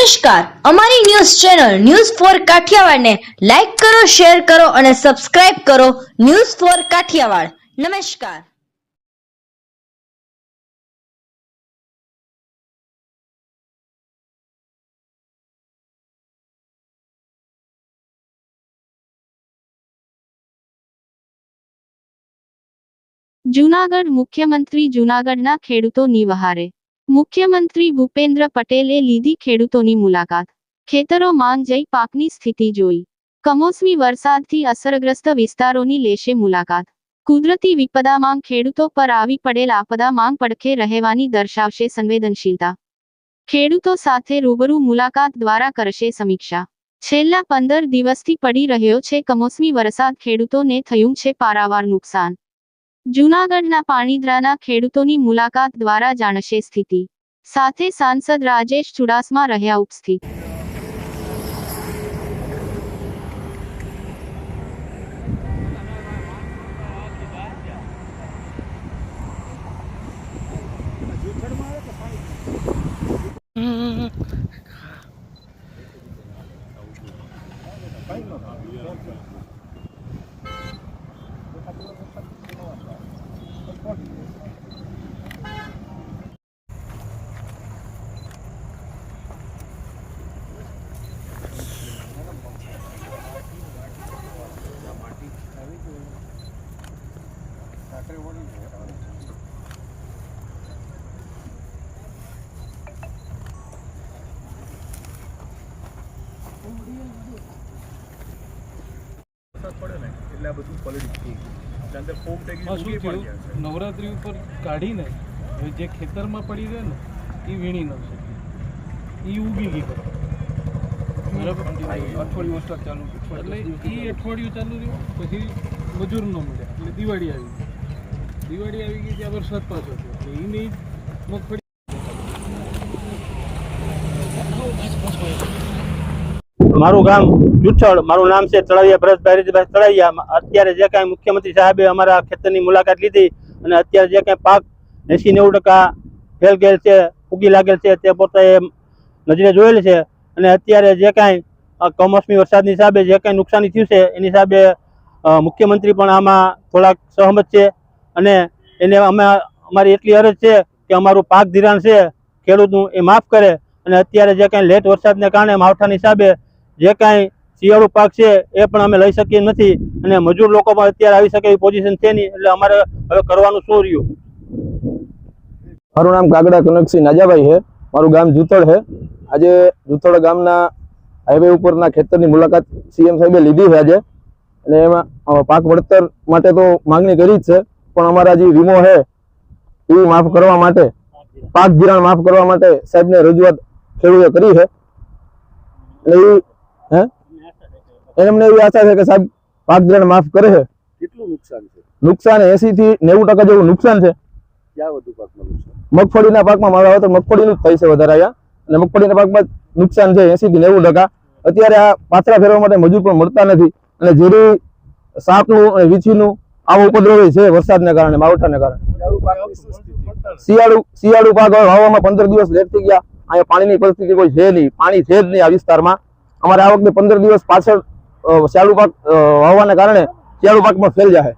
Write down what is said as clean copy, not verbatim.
નમસ્કાર, અમારી news channel news for Kathiawad ને લાઈક કરો, શેર કરો અને સબસ્ક્રાઇબ કરો. News for Kathiawad. નમસ્કાર. જૂનાગઢ મુખ્યમંત્રી જૂનાગઢના ખેડૂતોની વહારે. મુખ્યમંત્રી ભૂપેન્દ્ર પટેલે લીધી ખેડૂતોની મુલાકાત. ખેતરોમાં જઈ પાકની સ્થિતિ જોઈ. કમોસમી વરસાદથી અસરગ્રસ્ત વિસ્તારોની લેશે મુલાકાત. કુદરતી વિપદામાં ખેડૂતો પર આવી પડેલ આપદામાં પડખે રહેવાની દર્શાવશે સંવેદનશીલતા. ખેડૂતો સાથે રૂબરૂ મુલાકાત દ્વારા કરશે સમીક્ષા. છેલ્લા 15 દિવસથી પડી રહ્યો છે કમોસમી વરસાદ, ખેડૂતોને થયું છે પારાવાર નુકસાન. જૂનાગઢના પાણીદ્રાના ખેડૂતોની મુલાકાત દ્વારા જાણશે સ્થિતિ. સાથે સાંસદ રાજેશ ચુડાસમા રહ્યા ઉપસ્થિત. નવરાત્રી ઉપર કાઢીને જે ખેતરમાં પડી રહે ને એ વીણી ન શકે, એ ઉગી ગઈ બરાબર. અઠવાડિયું વરસાદ ચાલુ એટલે એ અઠવાડિયું ચાલુ રહ્યું, પછી મજૂર ન મળ્યા એટલે દિવાળી આવી ગઈ ત્યાં વરસાદ પાછો થયો એટલે એની મગફળી. મારું ગામ જુથળ, મારું નામ છે તળાવિયા ભરતભાઈ રીતભાઈ તળાવિયા. અત્યારે જે કાંઈ મુખ્યમંત્રી સાહેબે અમારા ખેતરની મુલાકાત લીધી અને અત્યારે જે કાંઈ પાક 80-90% ફેલ ગયેલ છે, ઉગી લાગેલ છે, તે પોતે નજરે જોયેલ છે. અને અત્યારે જે કાંઈ કમોસમી વરસાદની હિસાબે જે કાંઈ નુકસાની થયું છે એની હિસાબે મુખ્યમંત્રી પણ આમાં થોડાક સહમત છે. અને એને અમારી એટલી અરજ છે કે અમારું પાક ધિરાણ છે ખેડૂતનું એ માફ કરે. અને અત્યારે જે કાંઈ લેટ વરસાદને કારણે માવઠાની હિસાબે જે કાંઈ શિયાળુ પાક છે એ પણ અમે લઈ શકીએ નથી અને મજૂર લોકો પણ અત્યારે આવી શકે એવી પોઝિશન છે નહીં. એટલે અમારે હવે કરવાનું શું રહ્યું? મારું નામ કાગડા કનકસિંહ નાજાભાઈ છે. મારું ગામ જુથળ છે. આજે જુથળ ગામના હાઈવે ઉપરના ખેતરની મુલાકાત સીએમ સાહેબે લીધી છે આજે. અને એમાં પાક વળતર માટે તો માંગણી કરી જ છે, પણ અમારા જે વીમો છે એ માફ કરવા માટે, પાક ધિરાણ માફ કરવા માટે સાહેબને રજૂઆત ખેડૂતે કરી છે. એટલે એમને એવી આશા છે કે સાહેબ પાક ધિરાણ માફ કરે છે. કેટલું નુકસાન છે? નુકસાન 80 થી 90% જેવું નુકસાન છે. ક્યાં વધુ પાકમાં નુકસાન? મગફળીના પાકમાં મારા વાવેતર મગફળીનું જ થાય છે વધારે અહીંયા, અને મગફળીના પાકમાં નુકસાન છે 80 થી 90%. અત્યારે આ પાથરા ફેરવા માટે મજૂર પણ મળતા નથી, અને ઝેરી સાપનું અને વીછીનું આવો ઉપદ્રવ છે વરસાદને કારણે, માવઠાને કારણે. શિયાળુ પાક વાવવામાં 15 દિવસ લેટ થઈ ગયા. અહીંયા પાણીની પરિસ્થિતિ કોઈ છે નહીં, પાણી છે જ નહીં આ વિસ્તારમાં. અમારે આ વખતે 15 દિવસ પાછળ શિયાળુ પાક વાવવાને કારણે શિયાળુ પાકમાં ફેલ જાય.